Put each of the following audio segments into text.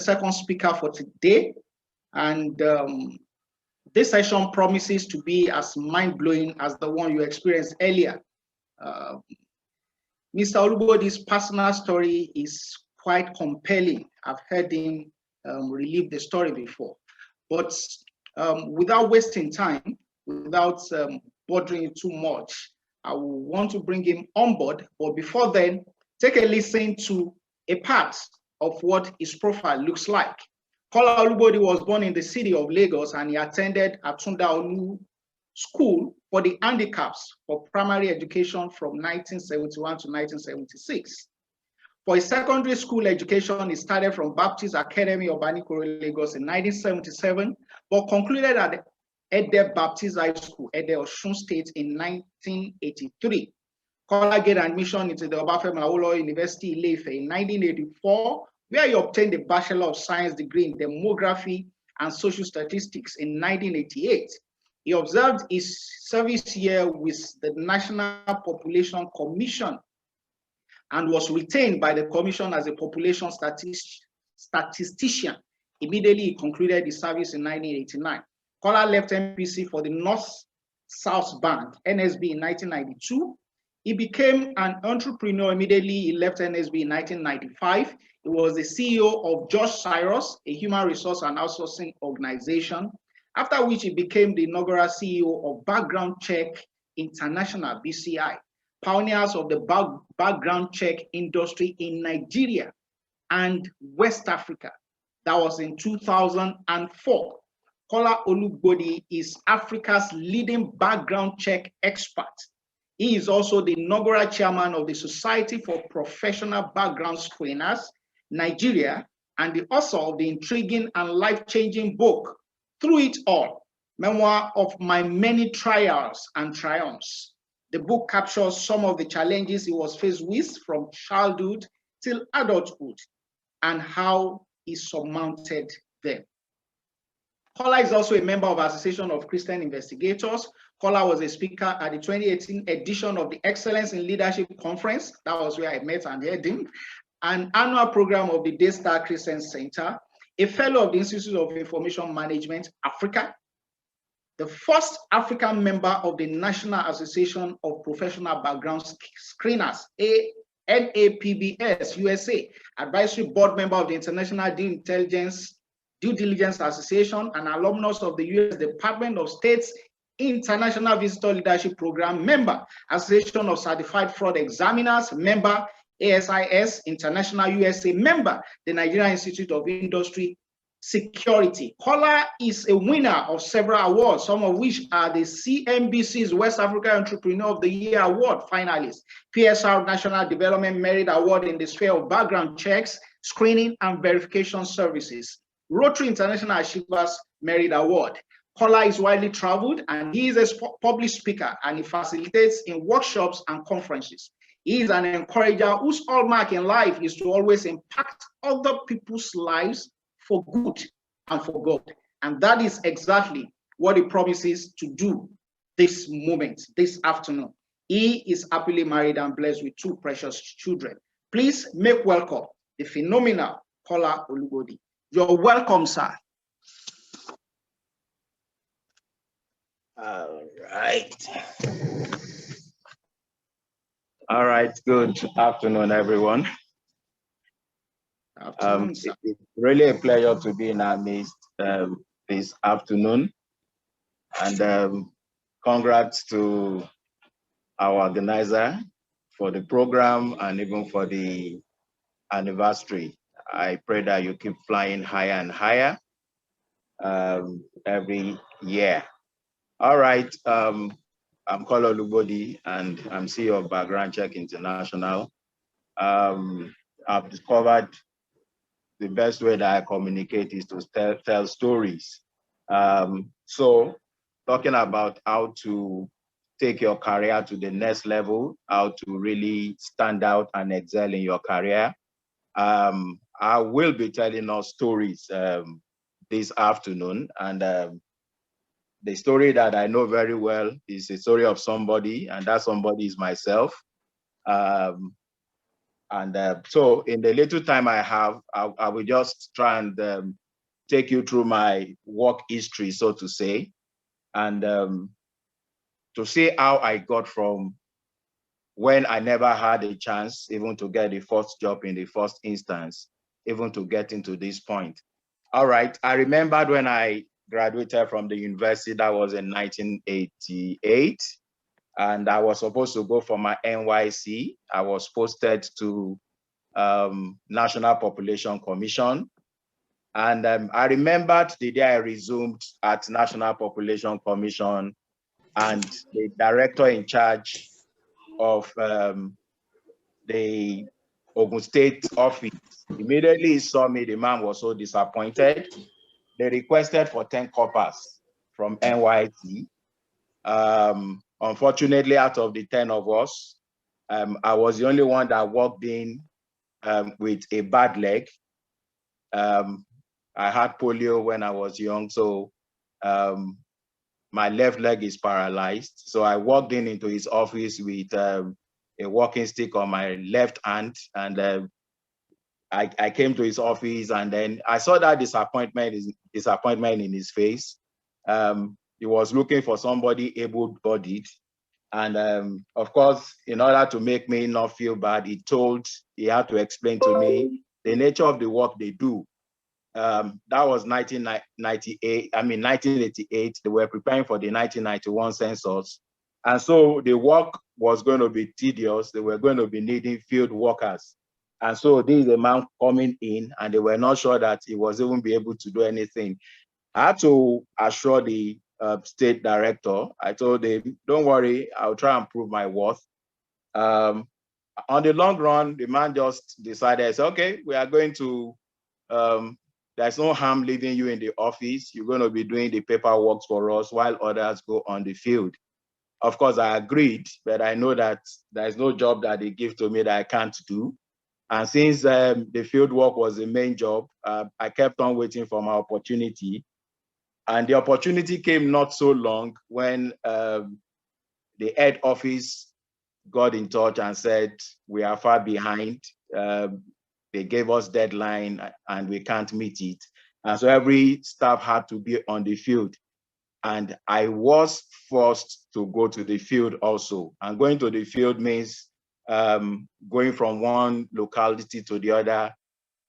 second speaker for today, and this session promises to be as mind-blowing as the one you experienced earlier. Mr. Olugbodi's personal story is quite compelling. I've heard him relive the story before. But without wasting time, without bothering you too much, I will want to bring him on board. But before then, take a listen to a part of what his profile looks like. Kolu Olugbodi was born in the city of Lagos, and he attended Atunda Olu School for the Handicaps for primary education from 1971 to 1976. For his secondary school education, he started from Baptist Academy of Anikoro, Lagos in 1977, but concluded at Ede Baptist High School, Ede, Osun State in 1983. Kolu gained admission into the Obafemi Awolowo University, Ile-Ife in 1984, where he obtained a Bachelor of Science degree in Demography and Social Statistics in 1988. He observed his service year with the National Population Commission and was retained by the commission as a population statistician. Immediately, he concluded his service in 1989. Kolu left MPC for the North-South Bank, NSB, in 1992. He became an entrepreneur immediately. He left NSB in 1995. He was the CEO of Josh Cyrus, a human resource and outsourcing organization, after which he became the inaugural CEO of Background Check International, BCI, pioneers of the background check industry in Nigeria and West Africa. That was in 2004. Kolu Olugbodi is Africa's leading background check expert. He is also the inaugural chairman of the Society for Professional Background Screeners, Nigeria, and the author of the intriguing and life-changing book, Through It All, Memoir of My Many Trials and Triumphs. The book captures some of the challenges he was faced with from childhood till adulthood and how he surmounted them. Kolu is also a member of the Association of Christian Investigators. Kolu was a speaker at the 2018 edition of the Excellence in Leadership Conference. That was where I met and heard him. An annual program of the Daystar Christian Center, a fellow of the Institute of Information Management, Africa, the first African member of the National Association of Professional Background Screeners, NAPBS, USA, advisory board member of the International Due Diligence Association, and alumnus of the U.S. Department of State's International Visitor Leadership Program, member, Association of Certified Fraud Examiners, member, ASIS, International USA, member, the Nigerian Institute of Industry Security. Kolu is a winner of several awards, some of which are the CNBC's West Africa Entrepreneur of the Year Award finalist, PSR National Development Merit Award in the sphere of background checks, screening, and verification services, Rotary International Achievers Merit Award. Kolu is widely traveled, and he is a public speaker, and he facilitates in workshops and conferences. He is an encourager whose hallmark in life is to always impact other people's lives for good and for God. And that is exactly what he promises to do this moment, this afternoon. He is happily married and blessed with 2 precious children. Please make welcome the phenomenal Kolu Olugbodi. You're welcome, sir. All right, good afternoon, everyone. It's really a pleasure to be in our midst this afternoon. And congrats to our organizer for the program and even for the anniversary. I pray that you keep flying higher and higher every year. All right, I'm Kolu Olugbodi, and I'm CEO of Background Check International. I've discovered the best way that I communicate is to tell stories. So talking about how to take your career to the next level, how to really stand out and excel in your career, I will be telling us stories this afternoon. And the story that I know very well is a story of somebody, and that somebody is myself. And so in the little time I have, I will just try and take you through my work history, so to say, and to see how I got from when I never had a chance even to get the first job in the first instance, even to get into this point. All right, I remembered when I graduated from the university, that was in 1988, and I was supposed to go for my NYC. I was posted to National Population Commission. And I remembered the day I resumed at National Population Commission, and the director in charge of the Ogun State office immediately saw me. The man was so disappointed. They requested for 10 coppers from NYC. Unfortunately, out of the 10 of us, I was the only one that walked in with a bad leg. I had polio when I was young, so my left leg is paralyzed. So I walked into his office with a walking stick on my left hand, and I came to his office, and then I saw that disappointment in his face. He was looking for somebody able-bodied. And of course, in order to make me not feel bad, he had to explain to me the nature of the work they do. That was 1988. They were preparing for the 1991 census. And so the work was going to be tedious. They were going to be needing field workers. And so this is a man coming in, and they were not sure that he was even be able to do anything. I had to assure the state director. I told him, don't worry, I'll try and prove my worth. On the long run, the man just decided, okay, we are going to, there's no harm leaving you in the office. You're going to be doing the paperwork for us while others go on the field. Of course, I agreed, but I know that there's no job that they give to me that I can't do. And since the field work was the main job, I kept on waiting for my opportunity. And the opportunity came not so long when the head office got in touch and said, we are far behind. They gave us deadline and we can't meet it. And so every staff had to be on the field. And I was forced to go to the field also. And going to the field means going from one locality to the other,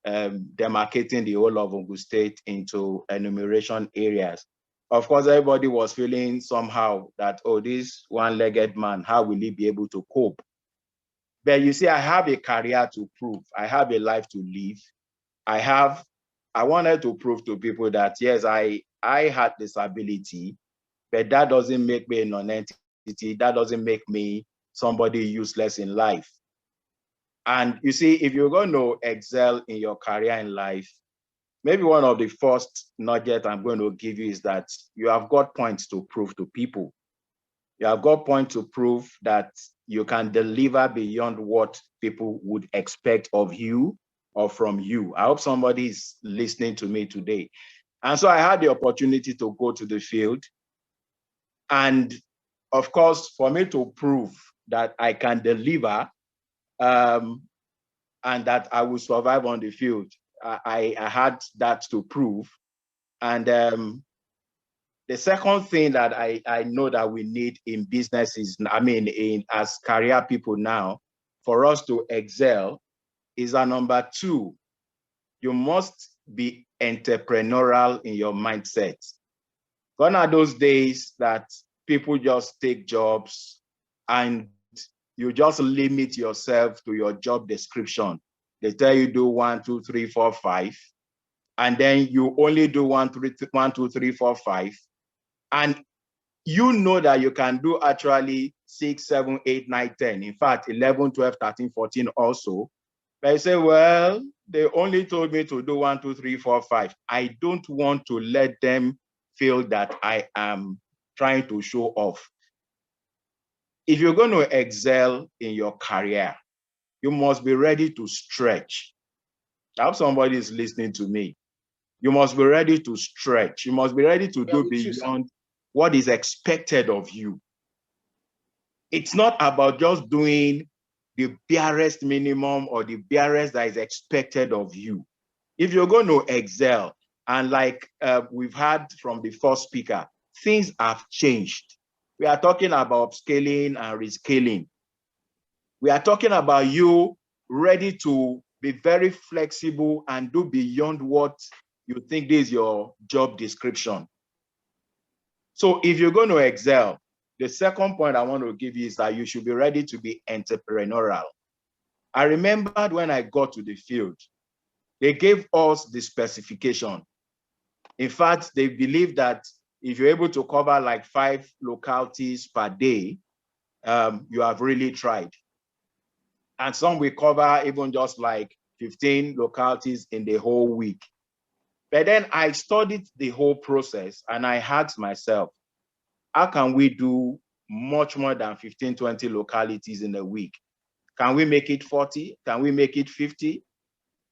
demarcating the whole of Ogun State into enumeration areas. Of course, everybody was feeling somehow that, oh, this one-legged man, how will he be able to cope? But you see, I have a career to prove. I have a life to live. I wanted to prove to people that, yes, I had this ability, but that doesn't make me a non-entity. That doesn't make me somebody useless in life. And you see, if you're going to excel in your career in life, maybe one of the first nugget I'm going to give you is that you have got points to prove to people. You have got points to prove that you can deliver beyond what people would expect of you or from you. I hope somebody is listening to me today. And so I had the opportunity to go to the field. And of course, for me to prove that I can deliver and that I will survive on the field, I had that to prove. And the second thing that I know that we need in businesses, as career people now, for us to excel is number two, you must be entrepreneurial in your mindset. Gone are those days that people just take jobs and you just limit yourself to your job description. They tell you do 1, 2, 3, 4, 5, and then you only do 1, 2, 3, 4, 5. And you know that you can do actually 6, 7, 8, 9, 10. In fact, 11, 12, 13, 14 also. But you say, well, they only told me to do 1, 2, 3, 4, 5. I don't want to let them feel that I am trying to show off. If you're going to excel in your career, you must be ready to stretch. I hope somebody is listening to me. You must be ready to stretch. You must be ready to do beyond what is expected of you. It's not about just doing the barest minimum or the barest that is expected of you. If you're going to excel, and like we've heard from the first speaker, things have changed. We are talking about upscaling and reskilling. We are talking about you ready to be very flexible and do beyond what you think is your job description. So if you're going to excel, the second point I want to give you is that you should be ready to be entrepreneurial. I remembered when I got to the field, they gave us the specification. In fact, they believe that if you're able to cover like 5 localities per day, you have really tried. And some will cover even just like 15 localities in the whole week. But then I studied the whole process and I asked myself, how can we do much more than 15, 20 localities in a week? Can we make it 40? Can we make it 50?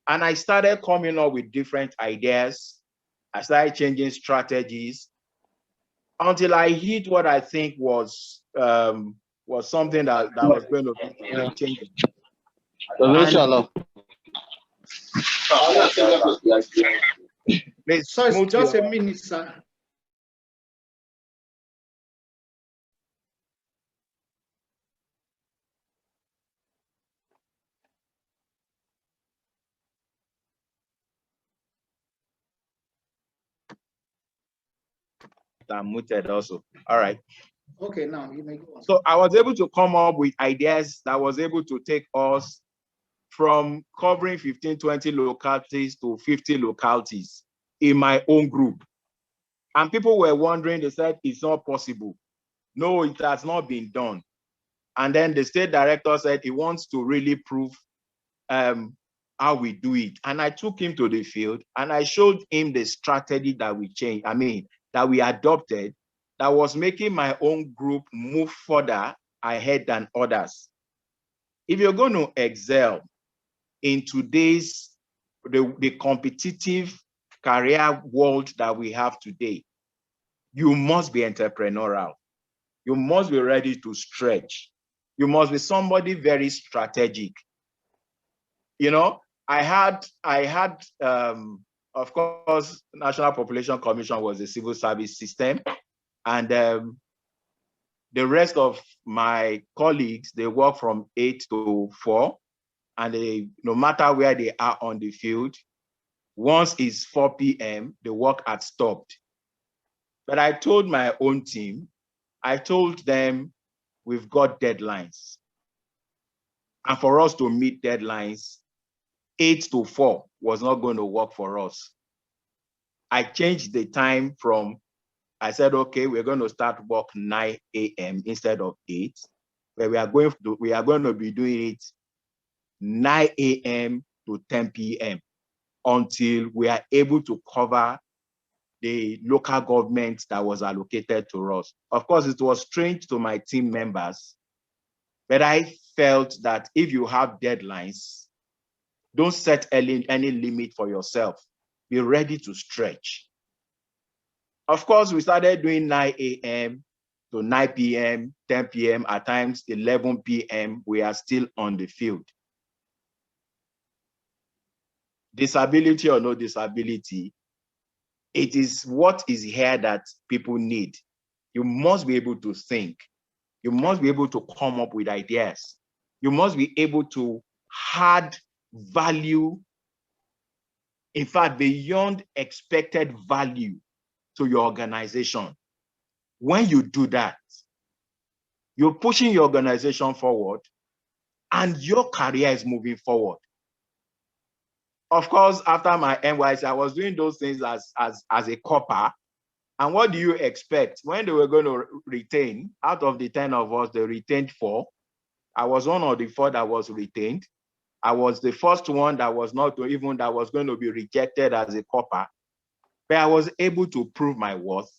And I started coming up with different ideas. I started changing strategies until I hit what I think was something that was going to be changing. Sorry, just a minute, sir. I'm muted also. All right. Okay, now you may go on. So I was able to come up with ideas that was able to take us from covering 15, 20 localities to 50 localities in my own group. And people were wondering, they said, it's not possible. No, it has not been done. And then the state director said he wants to really prove how we do it. And I took him to the field and I showed him the strategy that we changed, that we adopted, that was making my own group move further ahead than others. If you're going to excel in today's, the competitive career world that we have today, you must be entrepreneurial. You must be ready to stretch. You must be somebody very strategic. You know, I had, of course, National Population Commission was a civil service system. And the rest of my colleagues, they work from 8 to 4. And they, no matter where they are on the field, once it's 4 p.m., the work had stopped. But I told my own team, I told them, we've got deadlines. And for us to meet deadlines, 8 to 4 was not going to work for us. I changed the time from, I said, okay, we're going to start work 9 a.m. instead of 8, but we are going to be doing it 9 a.m. to 10 p.m. until we are able to cover the local government that was allocated to us. Of course, it was strange to my team members, but I felt that if you have deadlines, don't set any limit for yourself. Be ready to stretch. Of course, we started doing 9 a.m. to 9 p.m., 10 p.m., at times 11 p.m., we are still on the field. Disability or no disability, it is what is here that people need. You must be able to think. You must be able to come up with ideas. You must be able to add value, in fact, beyond expected value to your organization. When you do that, you're pushing your organization forward and your career is moving forward. Of course, after my NYC, I was doing those things as a copper. And what do you expect? When they were going to retain, out of the 10 of us, they retained 4. I was one of the 4 that was retained. I was the first one that was not even, that was going to be rejected as a copper. But I was able to prove my worth.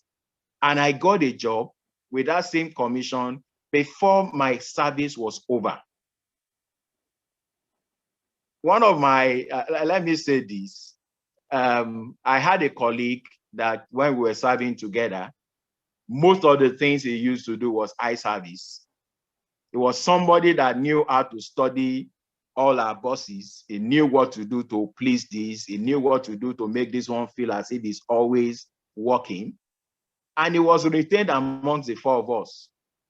And I got a job with that same commission before my service was over. One of my, let me say this, I had a colleague that when we were serving together, most of the things he used to do was eye service. It was somebody that knew how to study all our bosses. He knew what to do to please this. He knew what to do to make this one feel as if he's always working. And he was retained amongst the four of us.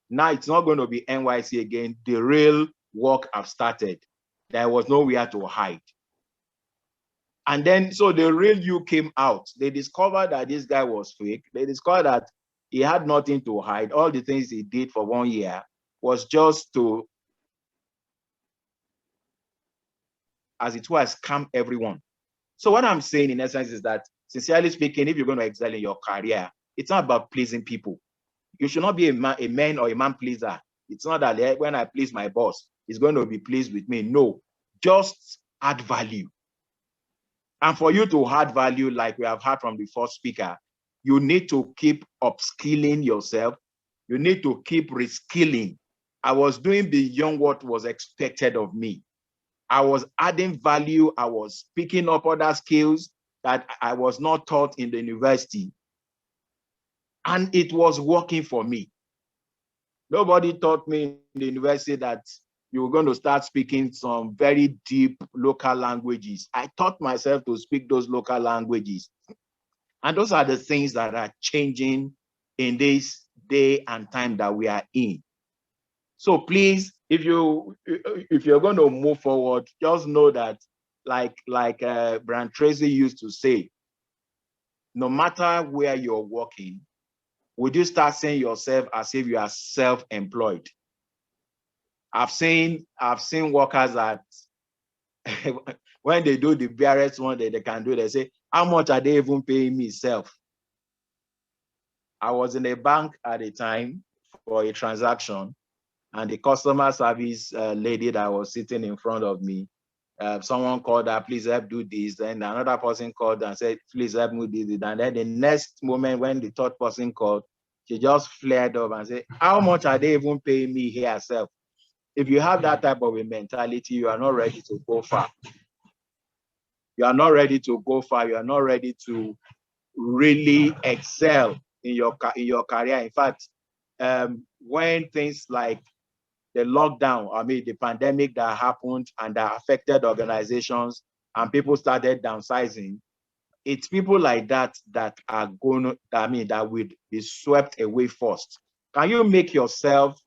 Now it's not going to be NYC again. The real work have started. There was nowhere to hide. And then, so the real you came out. They discovered that this guy was fake. They discovered that he had nothing to hide. All the things he did for 1 year was just to, as it were, scam everyone. So what I'm saying in essence is that, sincerely speaking, if you're going to excel in your career, it's not about pleasing people. You should not be a man or a man pleaser. It's not that when I please my boss, he's going to be pleased with me. No, just add value. And for you to add value, like we have heard from the first speaker, you need to keep upskilling yourself. You need to keep reskilling. I was doing beyond what was expected of me. I was adding value. I was picking up other skills that I was not taught in the university. And it was working for me. Nobody taught me in the university that you were going to start speaking some very deep local languages. I taught myself to speak those local languages. And those are the things that are changing in this day and time that we are in. So please, if you're going to move forward, just know that, like Brian Tracy used to say, no matter where you're working, would you start seeing yourself as if you are self-employed? I've seen workers that when they do the barest one that they can do, they say, how much are they even paying me self? I was in a bank at the time for a transaction, and the customer service lady that was sitting in front of me, someone called her, please help do this. Then another person called and said, please help me do this. And then the next moment when the third person called, she just flared up and said, how much are they even paying me here self? If you have that type of a mentality, you are not ready to go far. You are not ready to go far. You are not ready to really excel in your career. In fact, when things like the lockdown, the pandemic that happened and that affected organizations and people started downsizing, it's people like that that are going to, that will be swept away first. Can you make yourself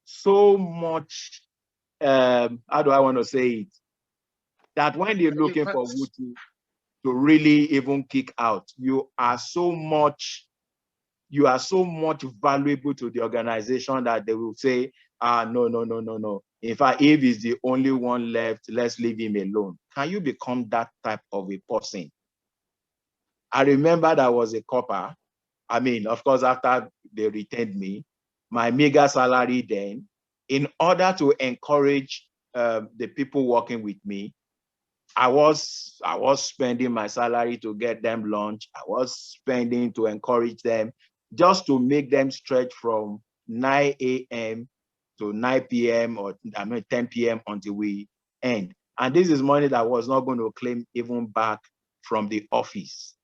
so much, how do I want to say it, that when they're looking for you to really even kick out, you are so much valuable to the organization that they will say, no. In fact, if he's the only one left, let's leave him alone. Can you become that type of a person? I remember that was a copper. Of course, after they retained me, my mega salary then, in order to encourage the people working with me, I was spending my salary to get them lunch. I was spending to encourage them, just to make them stretch from 9 a.m. to 9 p.m. or 10 p.m. until we end. And this is money that I was not going to claim even back from the office.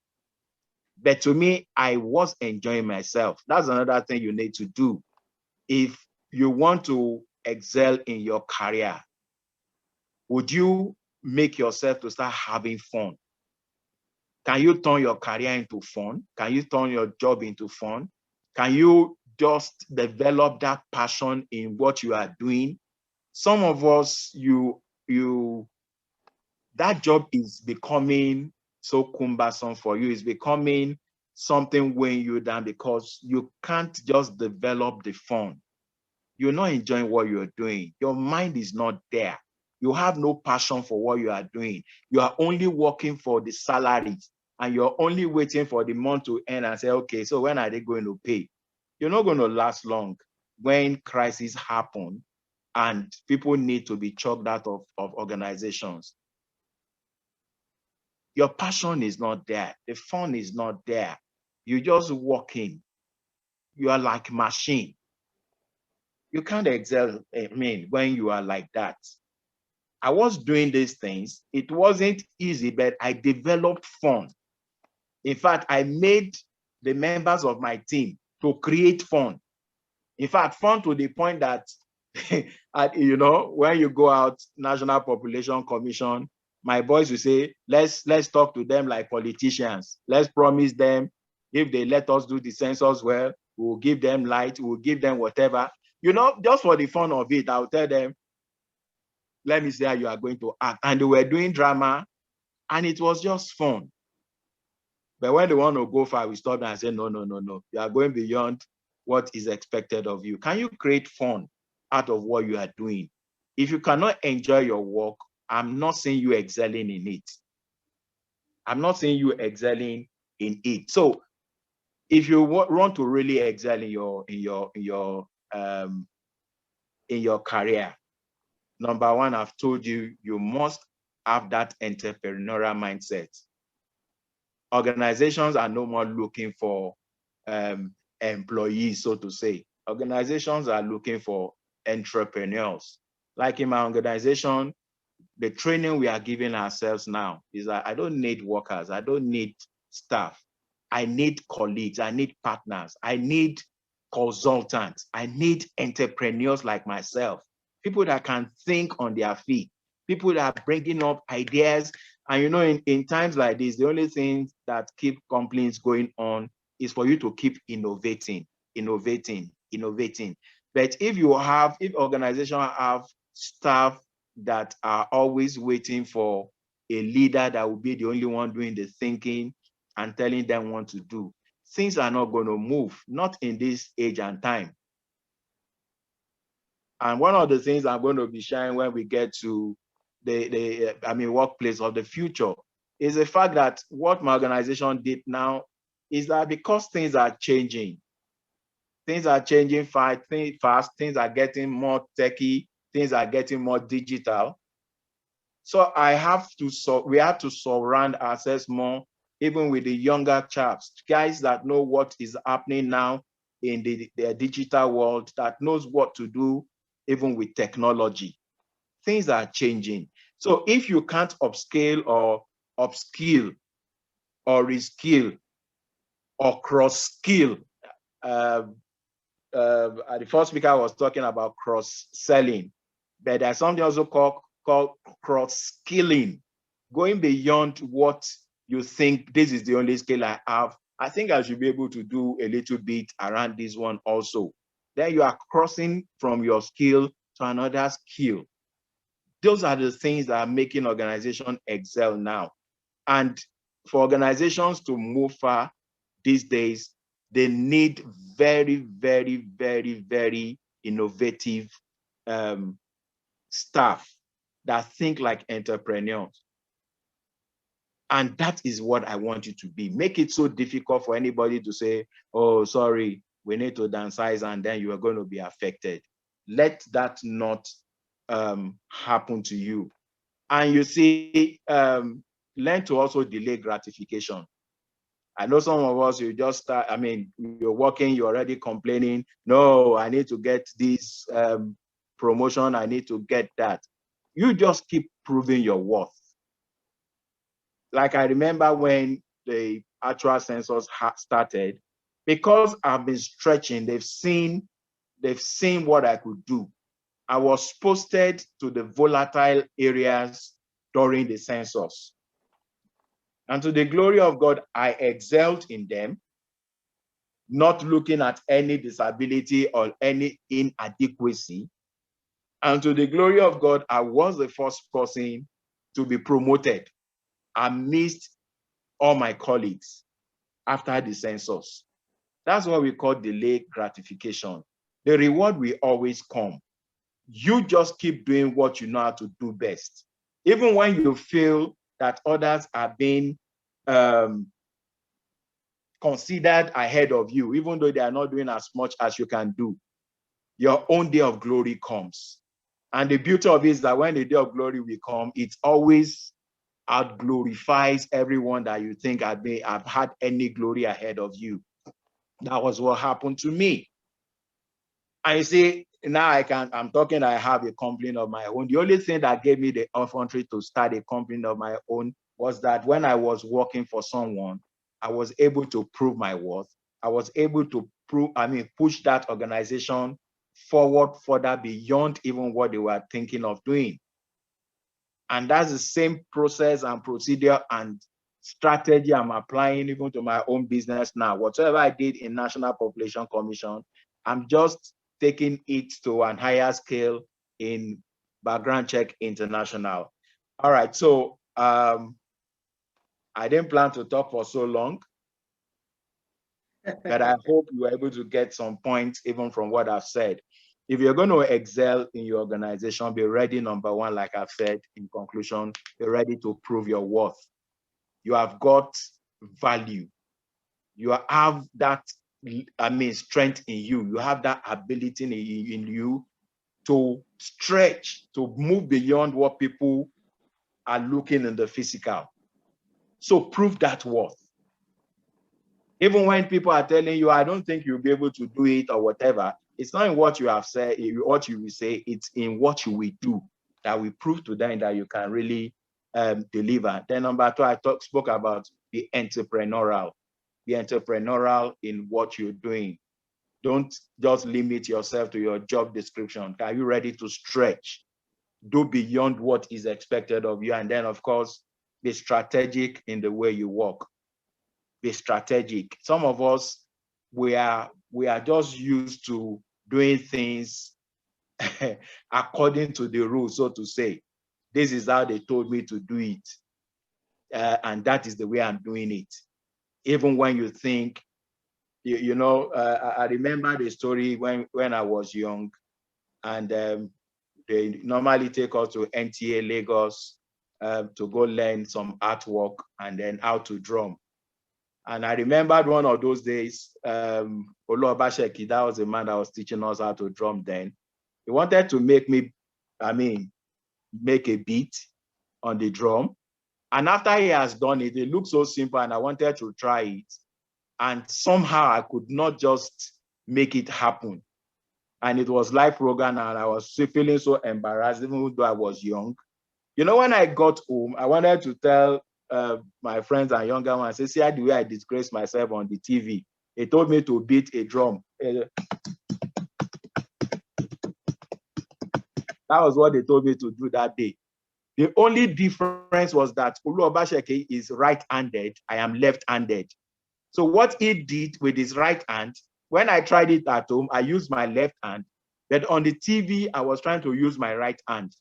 But to me, I was enjoying myself. That's another thing you need to do. If you want to excel in your career, would you make yourself to start having fun? Can you turn your career into fun? Can you turn your job into fun? Can you just develop that passion in what you are doing? Some of us, that job is becoming so cumbersome for you. It's becoming something weighing you down because you can't just develop the fun. You're not enjoying what you're doing. Your mind is not there. You have no passion for what you are doing. You are only working for the salaries, and you're only waiting for the month to end and say, okay, so when are they going to pay? You're not going to last long when crises happen and people need to be chucked out of organizations. Your passion is not there. The fun is not there. You're just working. You are like machine. You can't excel, when you are like that. I was doing these things. It wasn't easy, but I developed fun. In fact, I made the members of my team to create fun. In fact, fun to the point that, you know, when you go out, National Population Commission, my boys will say, let's talk to them like politicians. Let's promise them if they let us do the census well, we'll give them light, we'll give them whatever. You know, just for the fun of it, I'll tell them, let me see how you are going to act. And they were doing drama, and it was just fun. But when they want to go far, we stop and say, no. You are going beyond what is expected of you. Can you create fun out of what you are doing? If you cannot enjoy your work, I'm not saying you excelling in it. I'm not saying you excelling in it. So if you want to really excel in your career, number one, I've told you, you must have that entrepreneurial mindset. Organizations are no more looking for employees, so to say. Organizations are looking for entrepreneurs. Like in my organization, the training we are giving ourselves now is that I don't need workers, I don't need staff. I need colleagues, I need partners, I need consultants, I need entrepreneurs like myself, people that can think on their feet, people that are bringing up ideas. And you know, in times like this, the only thing that keep companies going on is for you to keep innovating. But if organizations have staff that are always waiting for a leader that will be the only one doing the thinking and telling them what to do, things are not going to move, not in this age and time. And one of the things I'm going to be sharing when we get to the workplace of the future is the fact that what my organization did now is that because things are changing fast, things are getting more techy, things are getting more digital. So we have to surround ourselves more, even with the younger chaps, guys that know what is happening now in the digital world, that knows what to do, even with technology. Things are changing. So if you can't upscale or upskill or reskill or cross-skill, the first speaker was talking about cross-selling, but there's something also called cross-skilling, going beyond what you think this is the only skill I have. I think I should be able to do a little bit around this one also. Then you are crossing from your skill to another skill. Those are the things that are making organizations excel now. And for organizations to move far these days, they need very, very, very, very innovative staff that think like entrepreneurs. And that is what I want you to be. Make it so difficult for anybody to say, oh, sorry, we need to downsize and then you are going to be affected. Let that not happen to you. And you see, learn to also delay gratification. I know some of us, you just start, you're working, you're already complaining, no, I need to get this promotion, I need to get that. You just keep proving your worth. Like I remember when the actual census started, because I've been stretching, they've seen what I could do. I was posted to the volatile areas during the census. And to the glory of God, I excelled in them, not looking at any disability or any inadequacy. And to the glory of God, I was the first person to be promoted amidst all my colleagues after the census. That's what we call delayed gratification. The reward will always come. You just keep doing what you know how to do best. Even when you feel that others are being considered ahead of you, even though they are not doing as much as you can do, your own day of glory comes. And the beauty of it is that when the day of glory will come, it always outglorifies everyone that you think have had any glory ahead of you. That was what happened to me. And you see, now I'm talking, I have a company of my own. The only thing that gave me the opportunity to start a company of my own was that when I was working for someone, I was able to prove my worth. I was able to push that organization forward further beyond even what they were thinking of doing. And that's the same process and procedure and strategy I'm applying even to my own business now. Whatever I did in National Population Commission, I'm just taking it to a higher scale in Background Check International. All right, so I didn't plan to talk for so long, but I hope you were able to get some points even from what I've said. If you're going to excel in your organization, be ready, number one, like I've said in conclusion, be ready to prove your worth. You have got value. You have that, strength in you. You have that ability in you to stretch, to move beyond what people are looking in the physical. So prove that worth. Even when people are telling you, I don't think you'll be able to do it or whatever, it's not in what you have said, what you will say, it's in what you will do that will prove to them that you can really deliver. Then number two, I spoke about the entrepreneurial. Be entrepreneurial in what you're doing. Don't just limit yourself to your job description. Are you ready to stretch? Do beyond what is expected of you. And then, of course, be strategic in the way you work. Be strategic. Some of us, we are just used to doing things according to the rules, so to say. This is how they told me to do it. And that is the way I'm doing it. Even when you think, I remember the story when I was young, and they normally take us to NTA Lagos to go learn some artwork and then how to drum. And I remembered one of those days, Olugbodi, that was the man that was teaching us how to drum then. He wanted to make me, make a beat on the drum. And after he has done it, it looked so simple and I wanted to try it. And somehow I could not just make it happen. And it was live program and I was feeling so embarrassed, even though I was young. When I got home, I wanted to tell my friends and younger ones, say, see the way I disgraced myself on the TV. They told me to beat a drum. That was what they told me to do that day. The only difference was that Olugbodi is right-handed, I am left-handed. So what he did with his right hand, when I tried it at home, I used my left hand, but on the TV, I was trying to use my right hand.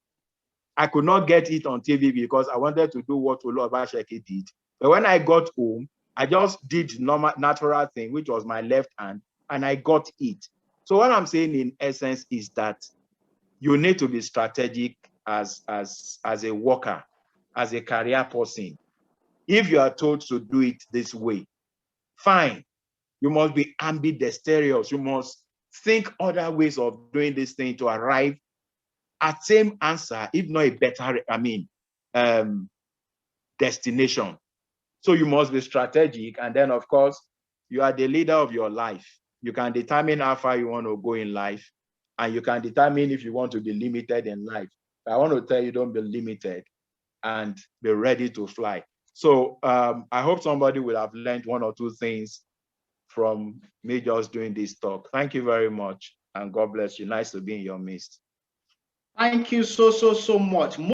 I could not get it on TV because I wanted to do what Olugbodi did. But when I got home, I just did natural thing, which was my left hand, and I got it. So what I'm saying in essence is that you need to be strategic as a worker, as a career person. If you are told to do it this way, fine. You must be ambidextrous. You must think other ways of doing this thing to arrive at same answer, if not a better, destination. So you must be strategic. And then, of course, you are the leader of your life. You can determine how far you want to go in life. And you can determine if you want to be limited in life. I want to tell you, don't be limited and be ready to fly. So I hope somebody will have learned one or two things from me just doing this talk. Thank you very much. And God bless you. Nice to be in your midst. Thank you so much.